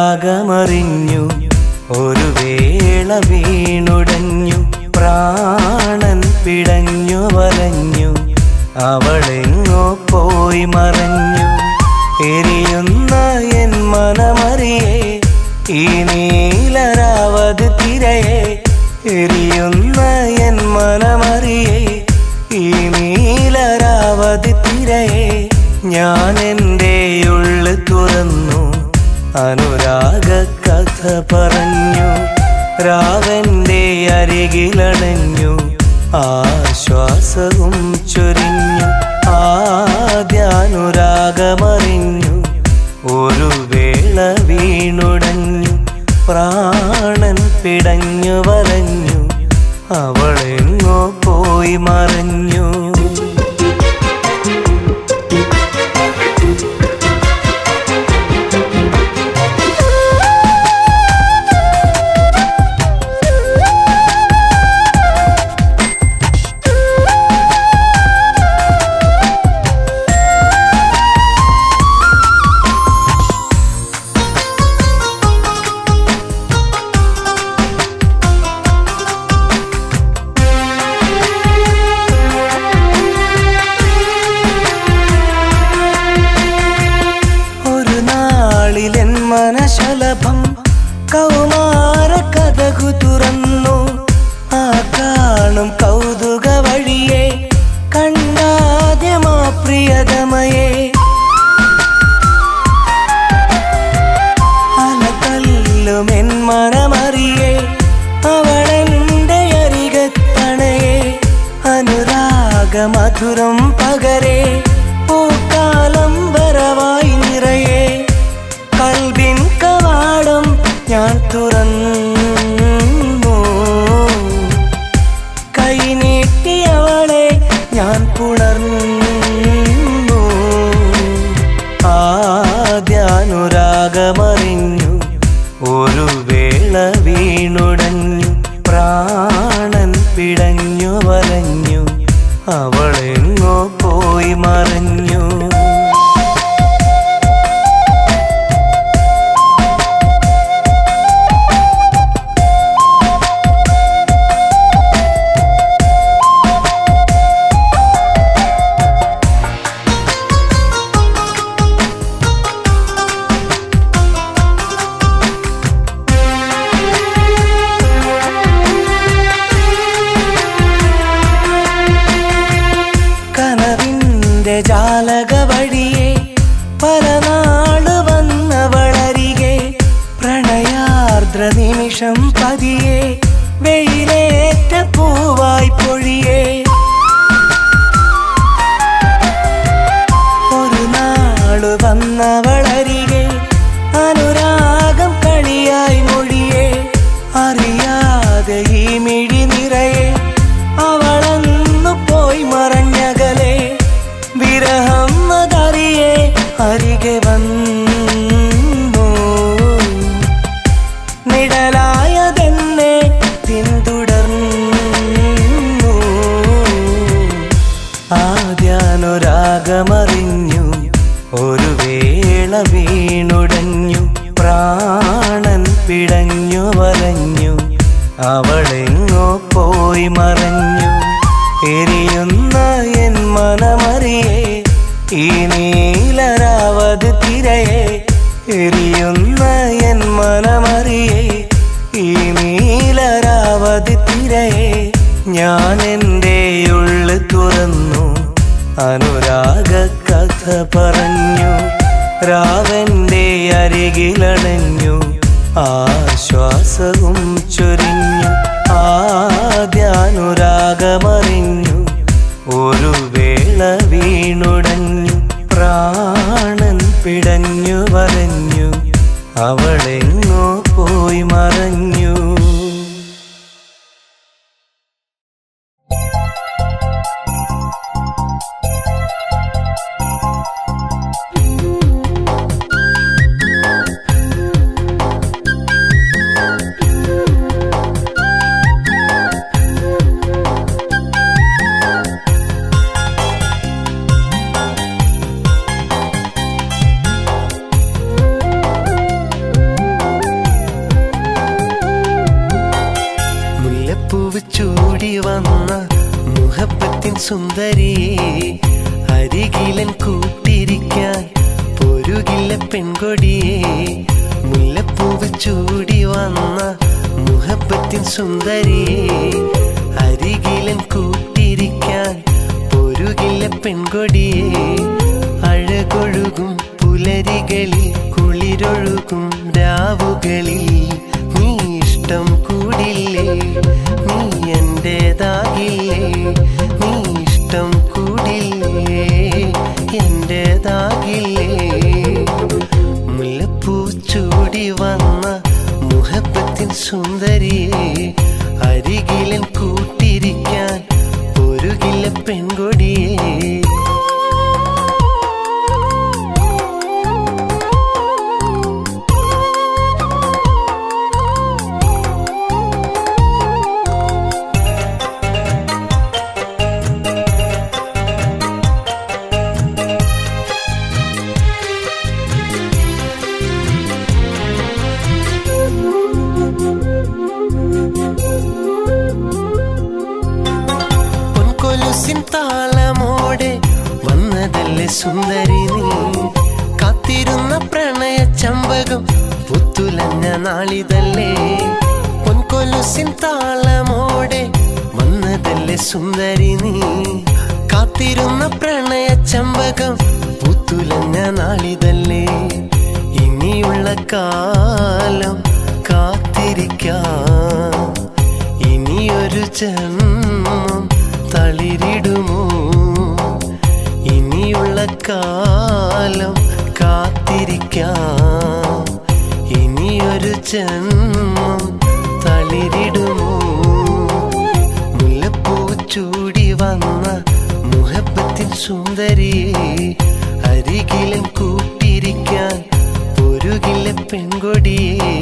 രാഗമറിഞ്ഞു ഒരു വേള വീണുടഞ്ഞു പ്രാണൻ പിടഞ്ഞു വലഞ്ഞു അവളെങ്ങോ പോയി മറഞ്ഞു എരിയുന്ന എൻ മനമറിയേ ഈ നീലരാവതി തിരയെ എരിയുന്ന എൻ മനമറിയേ ഈ നീലരാവതി തിരയെ ഞാൻ എൻ്റെ ഉള്ളു തുറന്നു അനുരാഗ കഥ പറഞ്ഞു രാവന്റെ അരികിലണഞ്ഞു ആശ്വാസവും ചൊരിഞ്ഞു ആദ്യാനുരാഗമറിഞ്ഞു ഒരു വേള വീണുടഞ്ഞു പ്രാണൻ പിടഞ്ഞു വലഞ്ഞു അവളെങ്ങോ പോയി മറഞ്ഞു മനശലഭം കൗമാര കഥകു തുറന്നു ആ കാണും കൗതുക വഴിയെ കണ്ടാദ്യമാ പ്രിയതമയെ അലതല്ലുമെൻ മനമറിയേ അവളെന്റെ അരികത്തണയെ അനുരാഗമധുരം പകരേ പൂക്കാലം വരവായി നിറയെ കൽബിൻ കവാടം ഞാൻ തുറന്നു കൈനീട്ടിയവളെ ഞാൻ പുണർന്നു ആദ്യാനുരാഗമറിഞ്ഞു ഒരു വേള വീണുടഞ്ഞു പ്രാണൻ പിടഞ്ഞു വലഞ്ഞു അവളെങ്ങോ പോയി മറഞ്ഞു ജാലക വഴിയെ പല നാള് വന്നവളരികെ പ്രണയാർദ്ര നിമിഷം പതിയെ വെയിലേറ്റ പൂവായി പൊഴിയെ ഒരു നാള് വന്നവളരികെ അനുരാഗം കളിയായി മൊഴിയെ അറിയാതെ ഈ മിഴി നിറയെ അവളന്നു പോയി മറഞ്ഞകലെ വിരഹം അതറിയേ അരികെ വന്നു നിഴലായതെന്നെ പിന്തുടർന്നു ആദ്യാനുരാഗമറിഞ്ഞു ഒരു വേള വീണുടഞ്ഞു പ്രാണൻ പിടഞ്ഞു വലഞ്ഞു അവളെങ്ങോ പോയി മറഞ്ഞു എരിയുന്ന എൻ മനമറിയേ ഈ നീലരാവതി തിരയെ എരിയുന്ന എൻ മനമറിയേ ഈ നീലരാവതി തിരയെ ഞാൻ എൻ്റെ ഉള്ളു തുറന്നു അനുരാഗ കഥ പറഞ്ഞു രാവന്റെ അരികിലണഞ്ഞു ആശ്വാസവും ചൊരിഞ്ഞു ആദ്യാനുരാഗമറിഞ്ഞു ഒരു വേള വീണുടഞ്ഞു പ്രാണൻ പിടഞ്ഞു വലഞ്ഞു അവളെങ്ങോ പോയി മറഞ്ഞു വന്ന മുഹബത്തിൻ സുന്ദരിയെ അരികിലൻ കൂട്ടിരിക്കാൻ പൊരുകില്ല പെൺകൊടിയെ മുല്ലപ്പൂവ് ചൂടി വന്ന മുഹബത്തിൻ സുന്ദരിയെ അരികിലൻ കൂട്ടിരിക്കാൻ പൊരുകില്ല പെൺകൊടിയെ അഴകൊഴുകും പുലരികളിൽ കുളിരൊഴുകും രാവുകളിൽ നീ ഇഷ്ടം കൂടില്ലേ നീ എന്റേതാകില്ലേ നീ ഇഷ്ടം കൂടില്ലേ എന്റേതാകില്ലേ മുല്ലപ്പൂ ചൂടി വന്ന മുഹബത്തിൻ സുന്ദരിയെ അരികിലൻ കൂട്ടിരിക്കാൻ പൊരുകില്ല പെൺകൊടിയെ താളമോടെ വന്നതല്ലേ സുന്ദരി നീ കാത്തിരുന്ന പ്രണയ ചമ്പകം പുത്തുലഞ്ഞ നാളിതല്ലേ പൊൻകൊലുസിൻ താളമോടെ വന്നതല്ലേ സുന്ദരി നീ കാത്തിരുന്ന പ്രണയ ചമ്പകം പുത്തുലഞ്ഞ നാളിതല്ലേ ഇനിയുള്ള കാലം കാത്തിരിക്കാം ഇനിയൊരു ജന്മം തളിരിടുമോ ഇനിയുള്ള കാലം കാത്തിരിക്കാം ഇനിയൊരു ജന്മം തളിരിടുമോ മുല്ലപ്പൂ ചൂടി വന്ന മുഹബത്തിൻ സുന്ദരിയെ അരികിലൻ കൂട്ടിരിക്കാൻ പൊരുകില്ല പെൺകൊടിയെ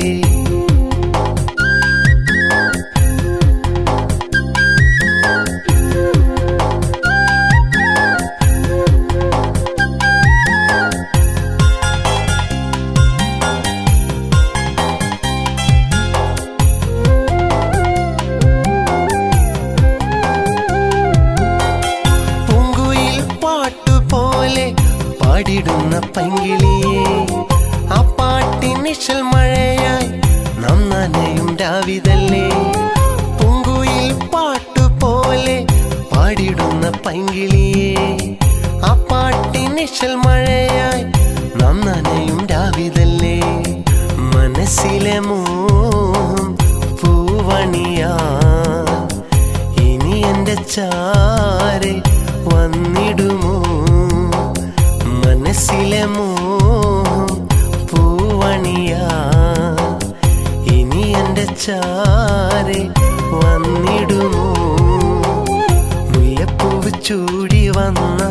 പാടിടുന്ന പൈങ്കിളിയെ ആ പാട്ടിനിശൽ മഴയായി നാം നനയും രാവിതല്ലേ പൂങ്കുയിൽ പാട്ടുപോലെ പാടിടുന്ന പൈങ്കിളിയെ ആ പാട്ടിനിശൽ മഴയായി നാം നനയും രാവിതല്ലേ മനസ്സിലെ മോഹം പൂവണിയാ ഇനി എൻ്റെ ചാരെ വന്നിടുമോ മനസ്സിലെ മോഹം പൂവണിയാ ഇനി എൻ്റെ ചാരെ വന്നിടുമോ മുല്ലപ്പൂവ് ചൂടി വന്ന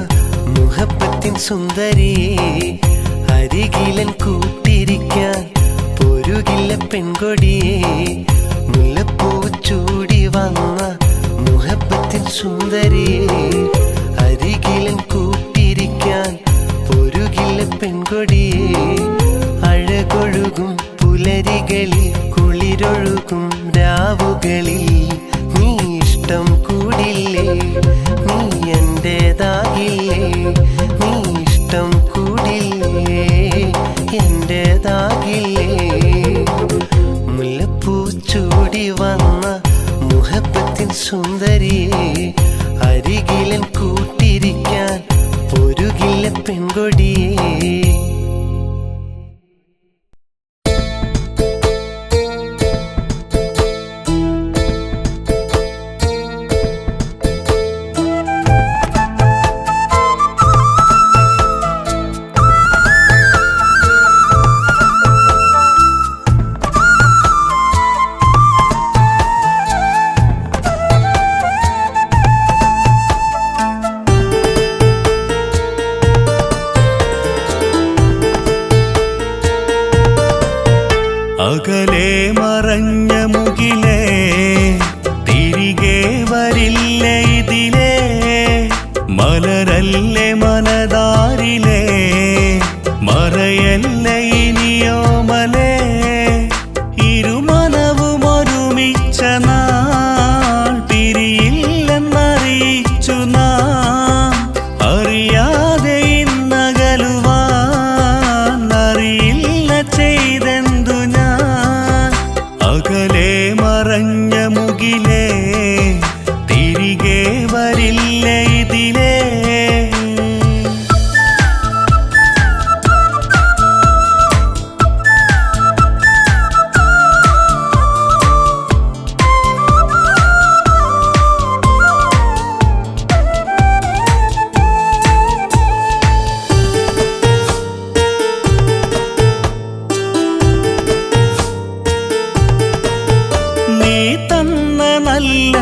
മുഹബത്തിൻ സുന്ദരിയെ അരികിലൻ കൂട്ടിരിക്കാൻ പൊരുകില്ല പെൺകൊടിയെ മുല്ലപ്പൂവ് ചൂടി വന്ന മുഹബത്തിൻ സുന്ദരിയെ അരികിലൻ കൂട്ടിരിക്കാൻ പൊരുകില്ല പെൺകൊടിയെ അഴകൊഴുകും പുലരികളിൽ കുളിരൊഴുകും രാവുകളിൽ നീ ഇഷ്ടം കൂടില്ലേ നീ എന്റേതാകില്ലേ നീ ഇഷ്ടം കൂടില്ലേ എന്റേതാകില്ലേ മുല്ലപ്പൂ ചൂടി വന്ന മുഹബത്തിൻ സുന്ദരിയെ അരികിലൻ കൂട്ടിരിക്കാൻ പൊരുകില്ല പെൺകൊടിയെ അകലെ മറഞ്ഞ മുകിലേ തിരികെ വരില്ല ഇതിലേ മലരല്ലേ മനതാരിലേ മറയല്ല ഇനിയോ മലേ ഇരുമനവും ഒരുമിച്ച നാൾ പിരിയില്ല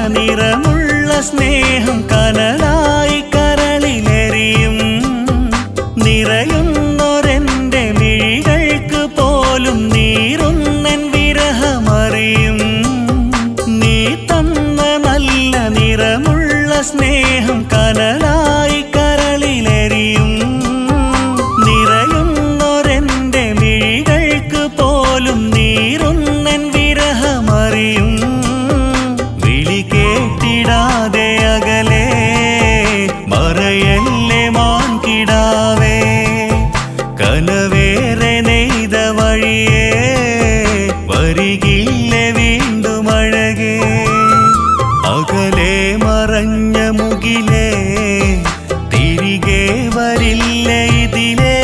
നിറമുള്ള സ്നേഹം കനലായി കരളിലെറിയും. നിറയുന്നൊരെന്റെ മിഴികൾക്ക് പോലും നീറുന്നൻ വിരഹമറിയും. നീ തന്ന നല്ല നിറമുള്ള സ്നേഹം കനലായി കരളിലെറിയും. നിറയുന്നൊരെന്റെ മിഴികൾക്ക് പോലും നീറുന്നൻ വിരഹമറിയും. വിളി കേട്ടിടാതെ അകലെ മറയല്ലേ മാൻകിടാവേ. കനവേറെ നെയ്ത വഴിയേ വരികില്ലേ വീണ്ടും അഴകേ. അകലെ മറഞ്ഞ മുകിലേ തിരികെ വരില്ല ഇതിലേ.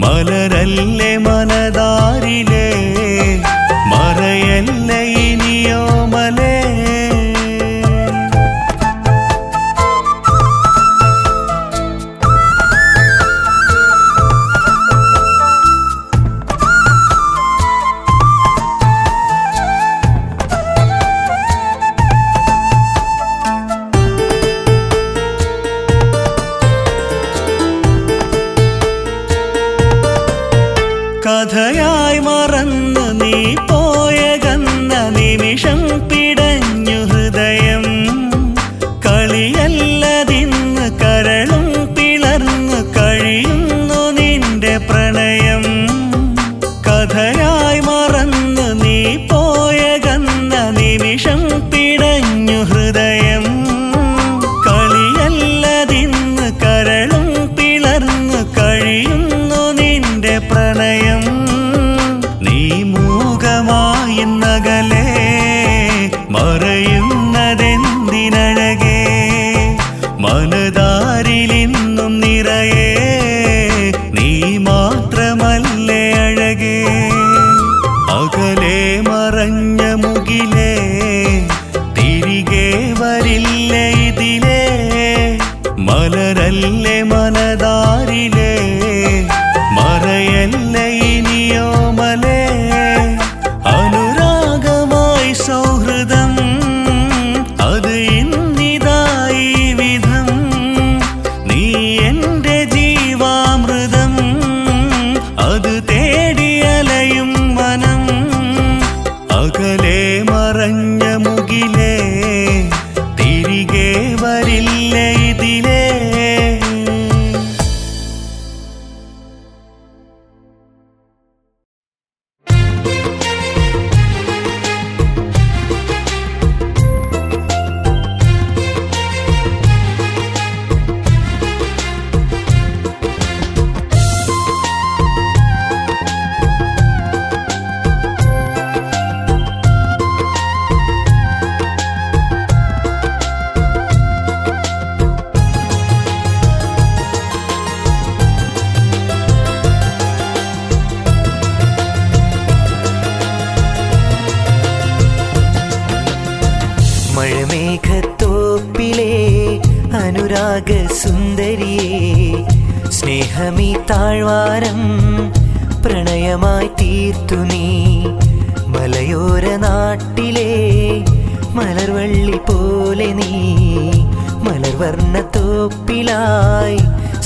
മലരല്ലേ മനതാരിലേ മറയല്ല ഇനിയോ മലേ. കഥയായി മറന്ന് നീ പോയകന്ന നിമിഷം പിടഞ്ഞു ഹൃദയം. കളിയല്ലതിന്ന് കരളും പിളർന്നു കഴിയുന്നു നിന്റെ പ്രണയം. കഥയായി മറന്ന് നീ പോയകന്ന നിമിഷം പിടഞ്ഞു ഹൃദയം. കളിയല്ലതിന്ന് കരളും പിളർന്നു കഴിയുന്നു നിന്റെ പ്രണയം. നീ മൂകമായി നഗലേ മറയുന്നതെന്തിനഴകേ. മനതാരിലിന്നും നിറയേ നീ മാത്രമല്ലേ അഴകേ. അകലെ മറഞ്ഞ മുകിലേ തിരികെ വരില്ല ഇതിലേ. മലരല്ലേ മനതാരിലേ മറയല്ല ഇനിയോ മലേ. അനുരാഗമായി സൗഹൃദം അത് ഇന്നിതായി വിധം. നീ എൻ്റെ ജീവാമൃതം അത് തേടിയലയും മനം. അകലെ മറഞ്ഞ മുകിലേ തിരികെ വരില്ല ഇതിലേ. മഴമേഘത്തോപ്പിലെ അനുരാഗ സുന്ദരിയേ. സ്നേഹമീ താഴ്വാരം പ്രണയമായി തീർത്തു നീ. മലയോര നാട്ടിലെ മലർവള്ളി പോലെ നീ. മലർവർണ്ണത്തോപ്പിലായി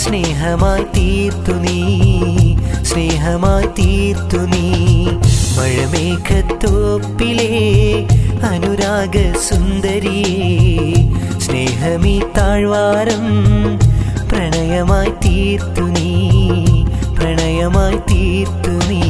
സ്നേഹമായി തീർത്തു നീ. സ്നേഹമായി തീർത്തു നീ. മഴമേഘത്തോപ്പിലെ അനുരാഗ സുന്ദരിയേ. സ്നേഹമീ താഴ്വാരം പ്രണയമായി തീർത്തു നീ. പ്രണയമായി തീർത്തു നീ.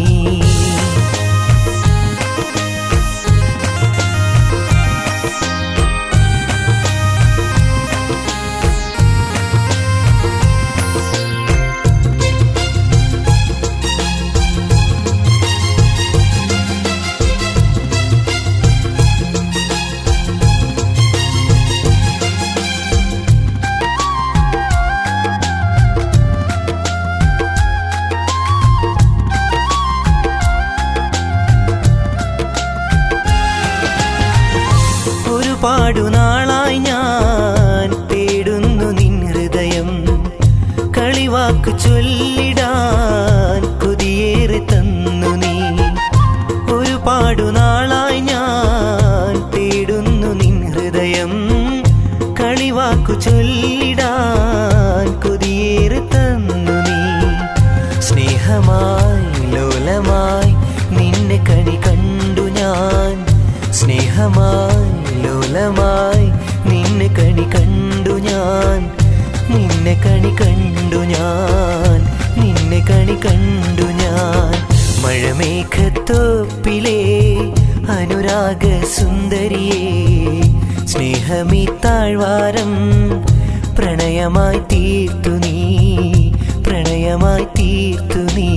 പാടുനാളായി ഞാൻ തേടുന്നു നിൻ ഹൃദയം. കളിവാക്ക് ചൊല്ലിടാൻ കൊതിയേറെ തന്നു നീ. ഒരുപാടു നാളായി ഞാൻ തേടുന്നു നിൻ ഹൃദയം. കണി കണ്ടു ഞാൻ സ്നേഹമായി ലോലമായി നിന്നെ കണി കണ്ടു ഞാൻ നിന്നെ കണി കണ്ടു ഞാൻ നിന്നെ കണി കണ്ടു ഞാൻ മഴമേഘത്തോപ്പിലെ അനുരാഗ സുന്ദരിയേ സ്നേഹമീ താഴ്വാരം പ്രണയമായി തീർത്തു നീ പ്രണയമായി തീർത്തു നീ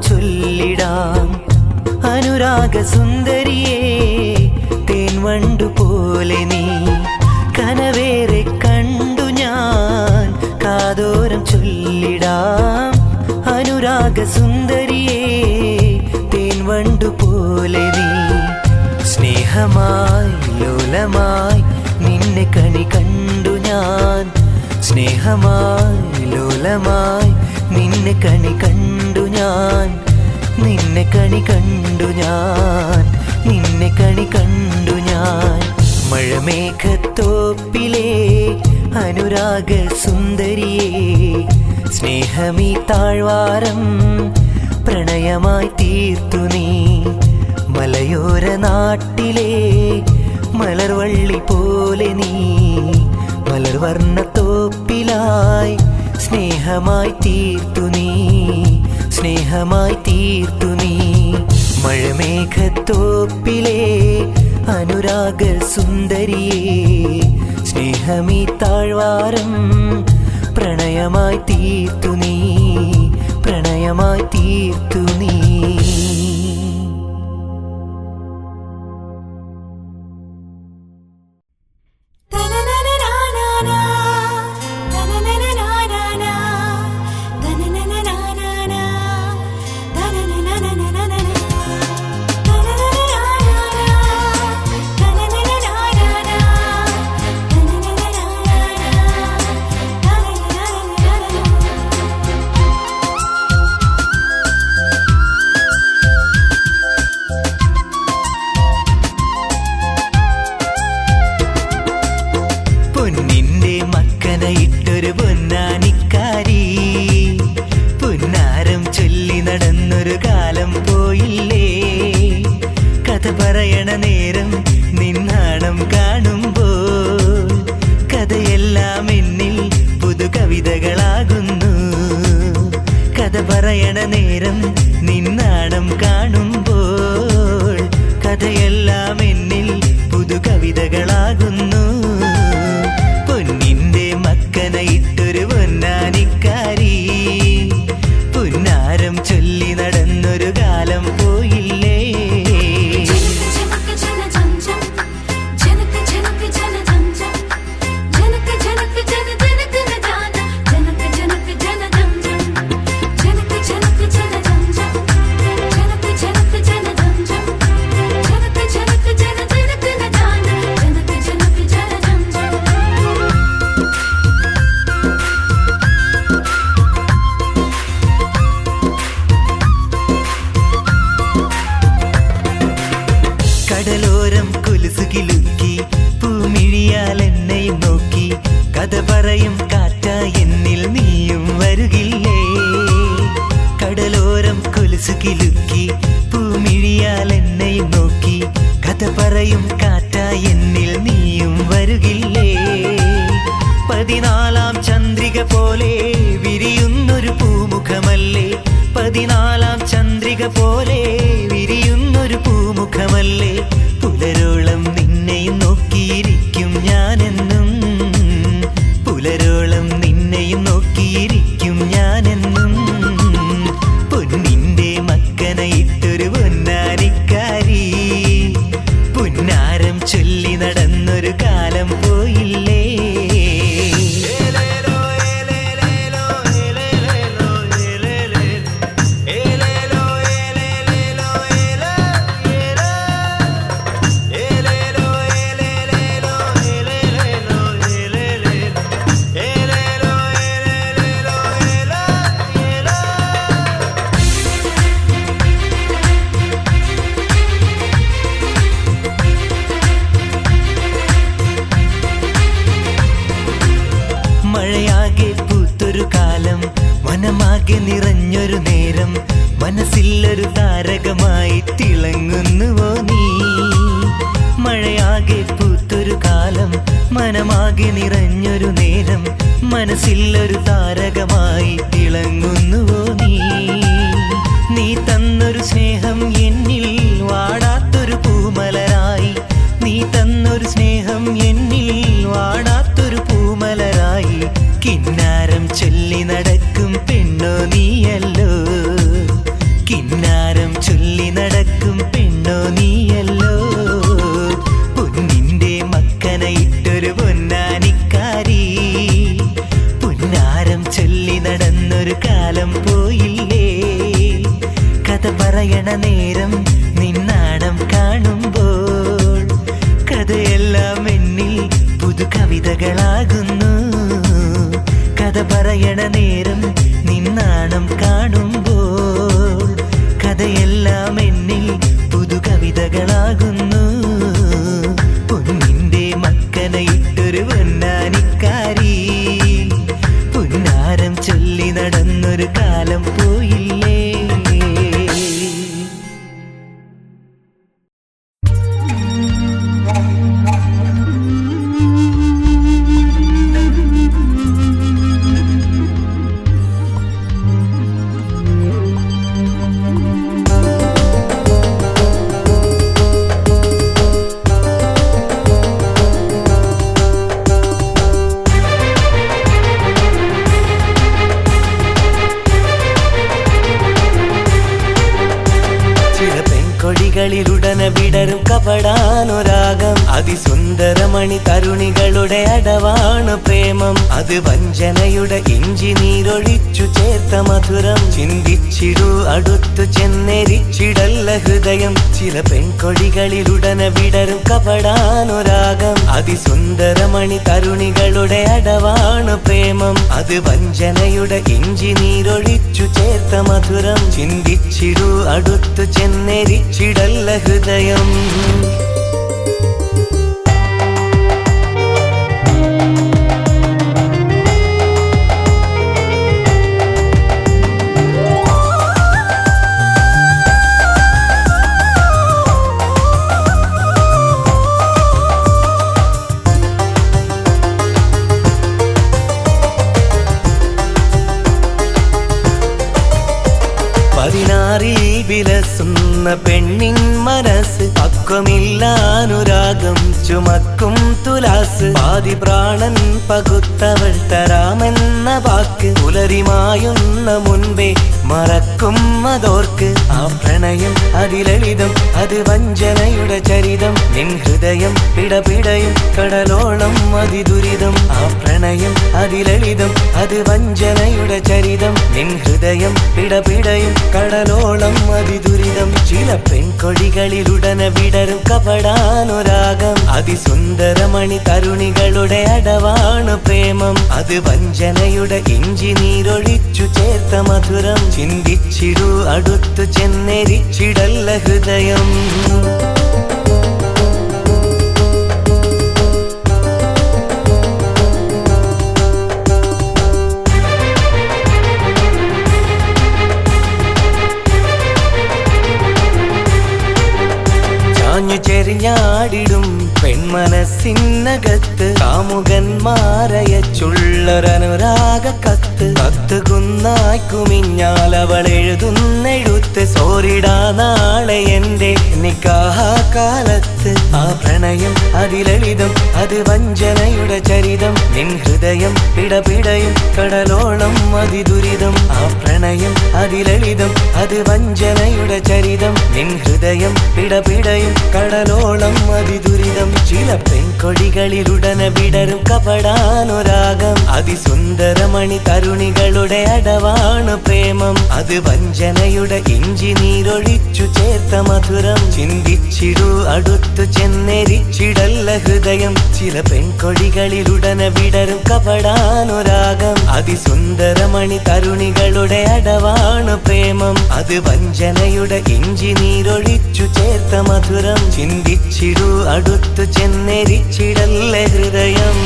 ചൊല്ലിടാം അനുരാഗ സുന്ദരിയേ തേൻവണ്ടു പോലെ നീ കനവേറെ കണ്ടു ഞാൻ കാതോരം ചൊല്ലിടാം അനുരാഗ സുന്ദരിയേ തേൻവണ്ടു പോലെ നീ സ്നേഹമായി ലോലമായി നിന്നെ കണി കണ്ടു ഞാൻ സ്നേഹമായി ലോലമായി നിന്നെ കണി കണ്ടു ഞാൻ നിന്നെ കണി കണ്ടു ഞാൻ നിന്നെ കണി കണ്ടു ഞാൻ മഴമേഘത്തോപ്പിലെ അനുരാഗ സുന്ദരിയേ സ്നേഹമീ താഴ്വാരം പ്രണയമായി തീർത്തു നീ മലയോര നാട്ടിലെ മലർവള്ളി പോലെ നീ മലർവർണ്ണത്തോപ്പിലായി സ്നേഹമായി തീർത്തു നീ സ്നേഹമായി തീർത്തു നീ മഴമേഘത്തോപ്പിലെ അനുരാഗ സുന്ദരിയേ സ്നേഹമീ താഴ്വാരം പ്രണയമായി തീർത്തു നീ പ്രണയമായി തീർത്തു നീ പറയണ നേരം നിന്നാണം കാണുമ്പോൾ കഥയെല്ലാം എന്നിൽ പുതു കവിതകളാകുന്നു കഥ പറയണ നേരം നിന്നാണം കാണുമ്പോൾ കഥയെല്ലാം എന്നിൽ പുതു കവിതകളാകുന്നു പൊന്നിന്റെ മക്കനയിട്ടൊരു പൊന്നാനിക്കാരി പുന്നാരം ചൊല്ലി നടന്നൊരു കാലം പോയില്ലേ കടലോരം കുലുസുകിലുക്കി പൂമിഴിയാൽ എന്നെയും നോക്കി കഥ പറയും കാറ്റ എന്നിൽ നീയും വരുകില്ലേ കടലോരം കുലുസുകിലുക്കി പൂമിഴിയാൽ എന്നെയും നോക്കി കഥ പറയും കാറ്റ എന്നിൽ നീയും വരുകില്ലേ 14 ചന്ദ്രിക പോലെ വിരിയുന്നൊരു പൂമുഖമല്ലേ 14 ചന്ദ്രിക പോലെ വിരിയുന്നൊരു പൂമുഖമല്ലേ പുലരോളം നിന്നെയും നോക്കിയിരിക്കും ഞാനെന്നും പുലരോളം നിന്നെയും നോക്കിയിരിക്കും ഞാനെന്നും പൊന്നിന്റെ മക്കനയിട്ടൊരു പൊന്നാനിക്കാരി പുന്നാരം ചൊല്ലി നടന്നൊരു കാലം പോയില്ലേ മനമാകെ നിറഞ്ഞൊരു നേരം മനസ്സിലൊരു താരകമായി തിളങ്ങുന്നുവോ നീ. മഴയാകെ പൂത്തൊരു കാലം മനമാകെ നിറഞ്ഞൊരു നേരം മനസ്സിലൊരു താരകമായി തിളങ്ങുന്നുവോ നീ. നീ തന്നൊരു സ്നേഹം എന്നിൽ വാടാത്തൊരു പൂമലരായി. നീ തന്നൊരു സ്നേഹം എന്നിൽ വാടാത്തൊരു പൂമലരായി. കിന്നാരം ചൊല്ലി നടക്കും പെണ്ണോ നീയല്ലോ. കിന്നാരം ചൊല്ലി നടക്കും പെണ്ണോ നീയല്ലോ. പൊന്നിന്റെ മക്കനയിട്ടൊരു പൊന്നാനിക്കാരി. പൊന്നാരം ചൊല്ലി നടന്നൊരു കാലം പോയില്ലേ. കഥ പറയണ നേരം നിന്നാടം കാണുമ്പോൾ കഥയെല്ലാം എന്നിൽ പുതു കവിതകളാകുന്നു. കഥ പറയണ നേരം നിന്നാണം കാണുമ്പോൾ കഥയെല്ലാം എന്നിൽ പുതു കവിതകളാകുന്നു. പൊന്നിന്റെ മക്കനയിട്ടൊരു പൊന്നാനിക്കാരി. പൊന്നാരം ചൊല്ലി നടന്നൊരു കാലം പോയില്ലേ. കൊടികളിലുടനെ വിടരും കപടാനുരാഗം. അതിസുന്ദരമണി തരുണികളുടെ അടവാണ് പ്രേമം. അത് വഞ്ചനയുടെ ഇഞ്ചി നീരൊഴിച്ചു ചേർത്ത മധുരം. ചിന്തിച്ചിടൂ അടുത്തു ചെന്നെരിച്ചിടല്ല ഹൃദയം. ചില പെൺകൊടികളിലുടനെ വിടരും കപടാനുരാഗം. അതിസുന്ദരമണി തരുണികളുടെ അടവാണ് പ്രേമം. അത് വഞ്ചനയുടെ ഇഞ്ചി നീരൊഴിച്ചു ചേർത്ത മധുരം. ചിന്തിച്ചിടൂ അടുത്തു ചെന്നെരിച്ചിടല്ല ഹൃദയം. പതിനാറിൽ വിലസുന്ന പെണ്ണിൻ മനസ്സ്. പക്വമില്ലാനുരാഗം ചുമക്കും തുലാസ്. പാതി പ്രാണൻ പകുത്തവൾ തരാമെന്ന വാക്ക്. പുലരിമായുന്ന മുൻപേ മറക്കും അതോർക്ക്. ആ പ്രണയം അതിലളിതം അത് വഞ്ചനയുടെ ചരിതം. നിൻ ഹൃദയം പിടപിടയും കടലോളം അതിദുരിതം. ആ പ്രണയം അതിലളിതം അത് വഞ്ചനയുടെ ചരിതം. നിൻ ഹൃദയം പിടപിടയും കടലോളം അതിദുരിതം. ചില പെൺകൊടികളിലുടനെ വിടരും കപടാനുരാഗം. അതിസുന്ദരമണി തരുണികളുടെ അടവാണ് പ്രേമം. അത് വഞ്ചനയുടെ ഇഞ്ചി നീരൊഴിച്ചു ചേർത്ത മധുരം. ചിന്തിച്ചിടൂ അടുത്തു ചെന്നെരിച്ചിടല്ല ഹൃദയം. ചെരിഞ്ഞാടിടും പെൺമനസ്സിനകത്ത്. കാമുകന്മാരയച്ചുള്ളൊരനുരാഗ കത്ത്. കത്ത് കുന്നായി കുമിഞ്ഞാൽ അവൾ എഴുതുന്നെഴുത്ത്. സോരിടാ നാളെ എന്റെ നിക്കാഹകാലത്ത്. ആ പ്രണയം അതിലളിതം അത് വഞ്ചനയുടെ ചരിതം. നിൻ ഹൃദയം പിടപിടയും കടലോളം അതിദുരിതം. ആ പ്രണയം അതിലളിതം അത് വഞ്ചനയുടെ ചരിതം. നിൻ ഹൃദയം പിടപിടയും കടലോളം അതിദുരിതം. ചില പെൺകൊടികളിലുടനെ വിടരും കപടാനുരാഗം. അതിസുന്ദരമണി തരുണികളുടെ അടവാണ് പ്രേമം. അത് വഞ്ചനയുടെ ഇഞ്ചി നീരൊഴിച്ചു ചേർത്ത മധുരം. ചിന്തിച്ചിടൂ അടുത്തു ചെന്നെരിച്ചിടല്ല ഹൃദയം. ചില പെൺകൊടികളിലുടനെ വിടരും കപടാനുരാഗം. അതിസുന്ദരമണി തരുണികളുടെ അടവാണ് പ്രേമം. അത് വഞ്ചനയുടെ ഇഞ്ചി നീരൊഴിച്ചു ചേർത്ത മധുരം. ചിന്തിച്ചിടൂ അടുത്തു ചെന്നെരിച്ചിടല്ല ഹൃദയം.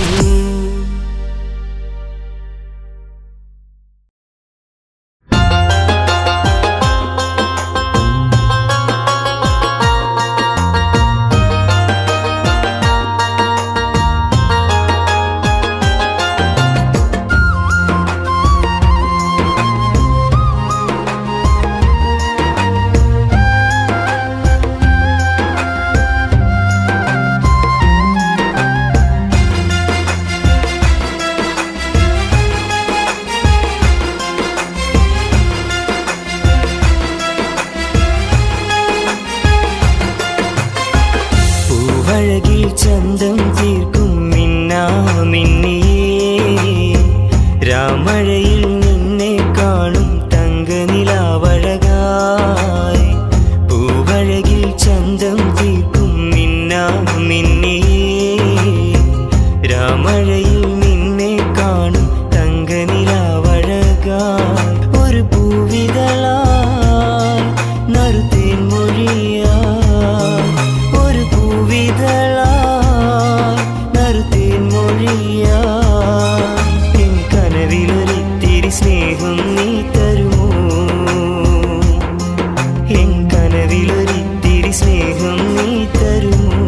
രാമഴയിൽ നിന്നെ കാണും തങ്കനിലാവഴകായി പൂവഴകിൽ ചന്തം തീർക്കും മിന്നാ മിന്നിയേ രാമഴയിൽ നിന്നെ കാണും തങ്കനിലാവഴകായി ഒരു പൂവിതളായി നറുതേൻ മൊഴിയായി ഒരു പൂവിതളായി നറുതേൻ മൊഴിയായി എൻ കനവിലൊരിത്തിരി സ്നേഹം നീ തരുമോ എൻ കനവിലൊരിത്തിരി സ്നേഹം നീ തരുമോ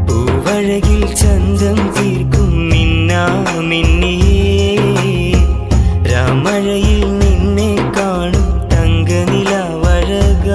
പൂവഴകിൽ ചന്തം തീർക്കും മിന്നാ മിന്നിയേ രാമഴയിൽ നിന്നെ കാണും തങ്കനിലാവഴകായി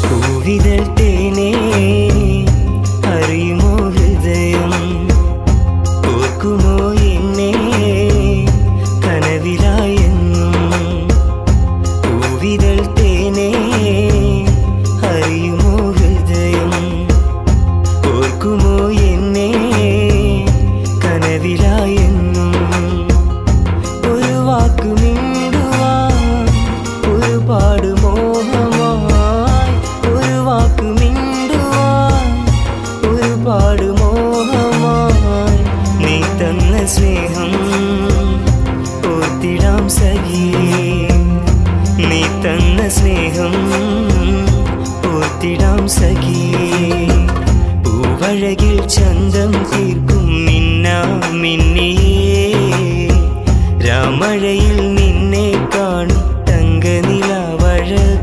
പൂവിതൾ തേനേ അറിയുമോ ഹൃദയം ഓർക്കുമോ എന്നെ കനവിലായെന്നും പൂവിതൾ തേനേ അറിയുമോ ഹൃദയം ഓർക്കുമോ എന്നെ കനവിലായെന്നും ഒരു വാക്കു മിണ്ടുവാൻ ഒരുപാട് മോഹമായി ഒരു വാക്കു മിണ്ടുവാൻ ഒരുപാട് മോഹമായി നീ തന്ന സ്നേഹം ഓർത്തിടാം സഖിയേ നീ തന്ന സ്നേഹം ഓർത്തിടാം സഖിയേ പൂവഴകിൽ ചന്തം തീർക്കും മിന്നാ മിന്നിയേ രാമഴയിൽ നിന്നെ കാണും തങ്കനിലാവഴകായി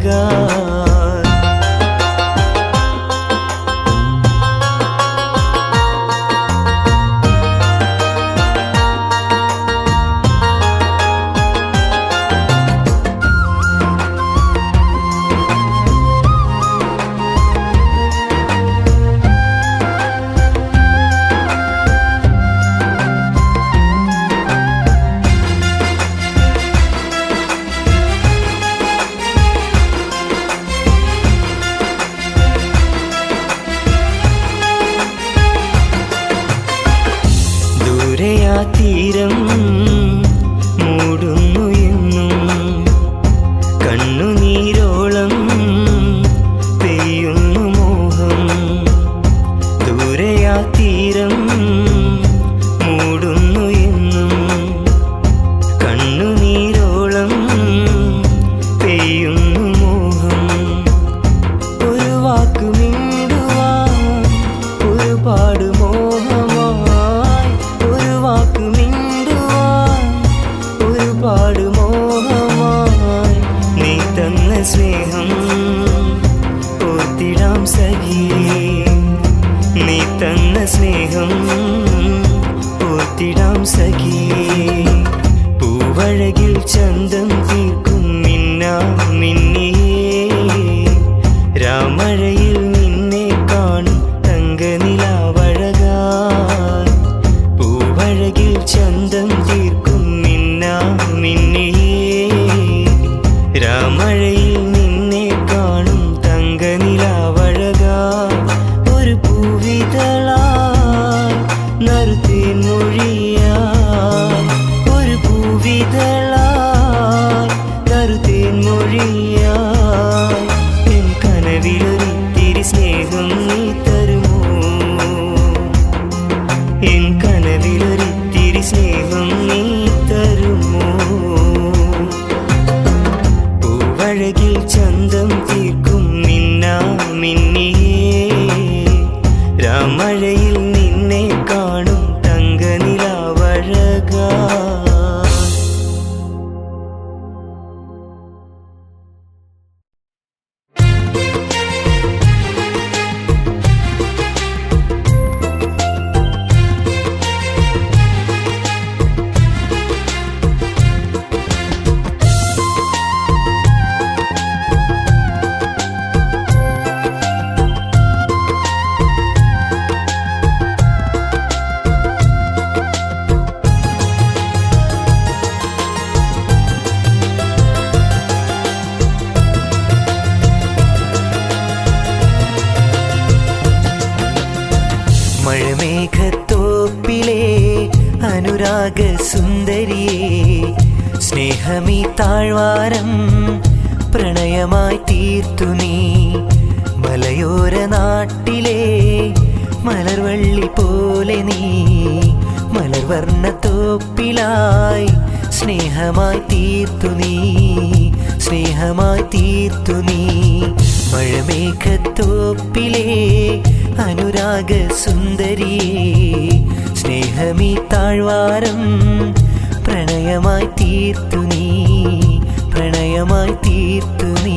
ദൂരെയാ തീരം മൂടുന്നു എന്നും കണ്ണുനീരോളം പെയ്യുന്നു മോഹം ദൂരെയാ തീരം മൂടുന്നു എന്നും കണ്ണുനീരോളം പെയ്യുന്നു മോഹം ഒരു വാക്കു മിണ്ടുവാൻ ഒരുപാട് മോഹമായി ഒരു വാക്കു മിണ്ടുവാൻ ഒരുപാട് മോഹമായി നീ തന്ന സ്നേഹം ഓർത്തിടാം സഖിയേ നീ തന്ന സ്നേഹം ഓർത്തിടാം സഖിയേ പൂവഴകിൽ ചന്തം തീർക്കും മിന്നാ മിന്നിയേ രാമഴയിൽ നിന്നെ കാണും തങ്കനിലാവഴകായി പൂവഴകിൽ ചന്തം തീർക്കും മിന്നാ മിന്നിയേ രാമഴയിൽ നിന്നെ കാണും തങ്കനിലാവഴകായി ഒരു പൂവിതളായി നറുതേൻ മൊഴിയായി ഒരു പൂവിതളായി മഴമേഘത്തോപ്പിലെ അനുരാഗ സുന്ദരിയേ, സ്നേഹമീ താഴ്വാരം പ്രണയമായി തീർത്തു നീ. മലയോര നാട്ടിലെ മലർവള്ളി പോലെ നീ, മലർവർണ്ണത്തോപ്പിലായി സ്നേഹമായി തീർത്തു നീ, സ്നേഹമായി തീർത്തു നീ. മഴമേഘത്തോപ്പിലെ അനുരാഗ സുന്ദരിയേ, സ്നേഹമീ താഴ്വാരം പ്രണയമായി തീർത്തു നീ, പ്രണയമായി തീർത്തു നീ.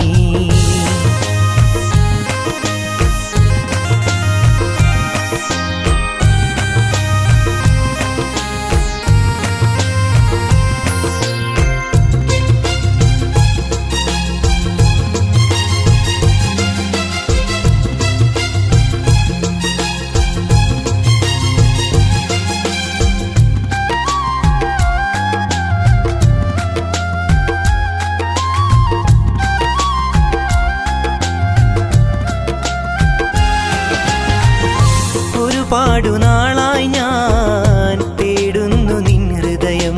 ഒരുപാടുനാളായി ഞാൻ തേടുന്നു നിൻ ഹൃദയം,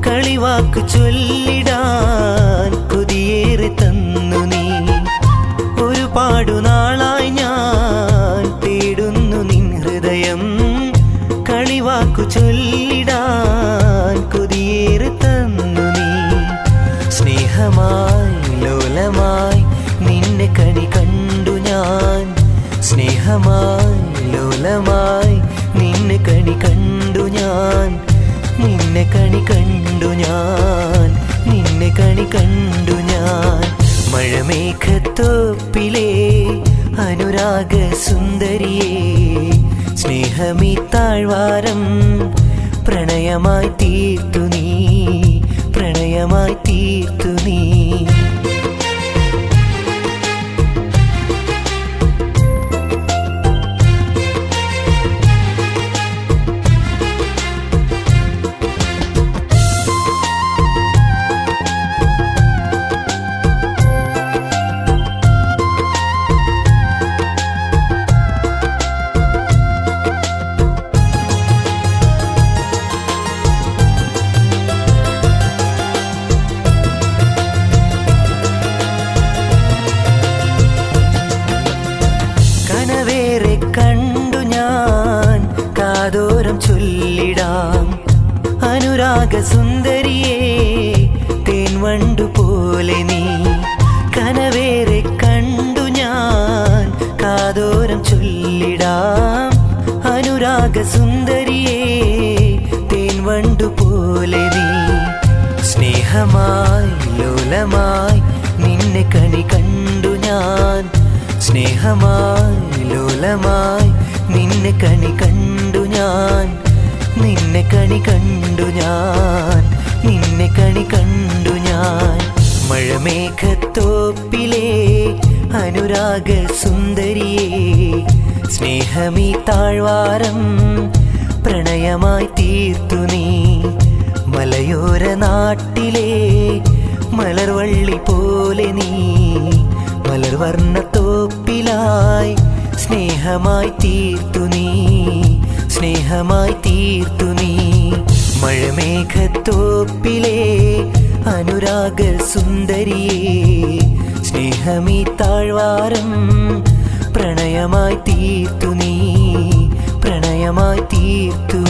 കളിവാക്കു ചൊല്ലിടാൻ കൊതിയേറെ തന്നു നീ. ഒരുപാടുനാളായി ഞാൻ തേടുന്നു നിൻ ഹൃദയം, കളിവാക്കു ചൊല്ലിടാൻ കൊതിയേറെ തന്നു നീ. സ്നേഹമായി ലോലമായി നിന്നെ കണി കണ്ടു ഞാൻ, സ്നേഹമായി ലോലമായി നിന്നെ കണി കണ്ടു ഞാൻ, നിന്നെ കണി കണ്ടു ഞാൻ, നിന്നെ കണി കണ്ടു ഞാൻ. മഴമേഘത്തോപ്പിലെ അനുരാഗ സുന്ദരിയേ, സ്നേഹമീ താഴ്വാരം പ്രണയമായി തീർത്തു നീ, പ്രണയമായി തീർത്തു നീ. കനവേറെ കണ്ടു ഞാൻ കാതോരം ചൊല്ലിടാം, അനുരാഗ സുന്ദരിയേ തേൻവണ്ടു പോലെ നീ. കനവേറെ കണ്ടു ഞാൻ കാതോരം ചൊല്ലിടാം, അനുരാഗ സുന്ദരിയേ തേൻവണ്ടു പോലെ നീ. സ്നേഹമായി ലോലമായി നിന്നെ കണി കണ്ടു ഞാൻ, സ്നേഹമായി ലോലമായി നിന്നെ കണി കണ്ടു ഞാൻ, നിന്നെ കണി കണ്ടു ഞാൻ, നിന്നെ കണി കണ്ടു ഞാൻ. മഴമേഘത്തോപ്പിലെ അനുരാഗ സുന്ദരിയേ, സ്നേഹമീ താഴ്വാരം പ്രണയമായി തീർത്തു നീ. മലയോര നാട്ടിലെ മലർവള്ളി പോലെ നീ, മലർവർണ്ണത്തോപ്പിലായി സ്നേഹമായി തീർത്തു നീ, സ്നേഹമായി തീർത്തു നീ. മഴമേഘത്തോപ്പിലെ അനുരാഗ സുന്ദരിയേ, സ്നേഹമീ താഴ്വാരം പ്രണയമായി തീർത്തു നീ, പ്രണയമായി തീർത്തു